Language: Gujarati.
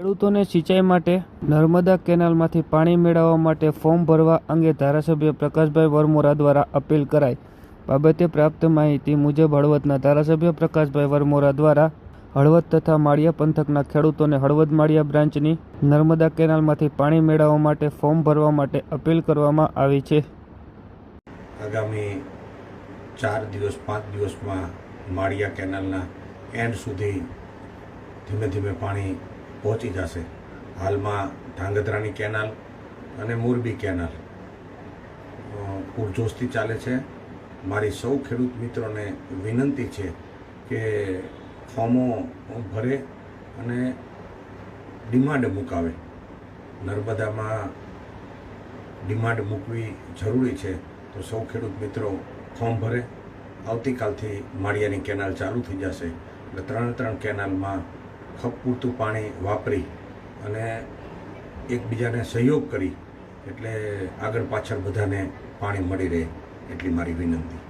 ખેડૂતોને સિંચાઈ માટે નર્મદા કેનાલમાંથી પાણી મેળવવા માટે ફોર્મ ભરવા અંગે ધારાસભ્ય પ્રકાશભાઈ વરમોરા દ્વારા અપીલ કરાઈ. બાબતે પ્રાપ્ત માહિતી મુજબ હળવદના ધારાસભ્ય પ્રકાશભાઈ વરમોરા દ્વારા હળવદ તથા માળિયા પંથકના ખેડૂતોને હળવદ માળિયા બ્રાન્ચની નર્મદા કેનાલમાંથી પાણી મેળવવા માટે ફોર્મ ભરવા માટે અપીલ કરવામાં આવી છે. આગામી 4 દિવસ 5 દિવસમાં માળિયા કેનાલના એન્ડ સુધી ધીમે ધીમે પાણી પહોંચી જશે. હાલમાં ધાંગધ્રાની કેનાલ અને મોરબી કેનાલ પૂરજોશથી ચાલે છે. મારી સૌ ખેડૂત મિત્રોને વિનંતી છે કે ફોર્મો ભરે અને ડિમાન્ડ મુકાવે. નર્મદામાં ડિમાન્ડ મૂકવી જરૂરી છે, તો સૌ ખેડૂત મિત્રો ફોર્મ ભરે. આવતીકાલથી માળિયાની કેનાલ ચાલુ થઈ જશે એટલે 3 કેનાલમાં ખપ પૂરતું પાણી વાપરી અને એકબીજાને સહયોગ કરી એટલે આગળ પાછળ બધાને પાણી મળી રહે એટલી મારી વિનંતી.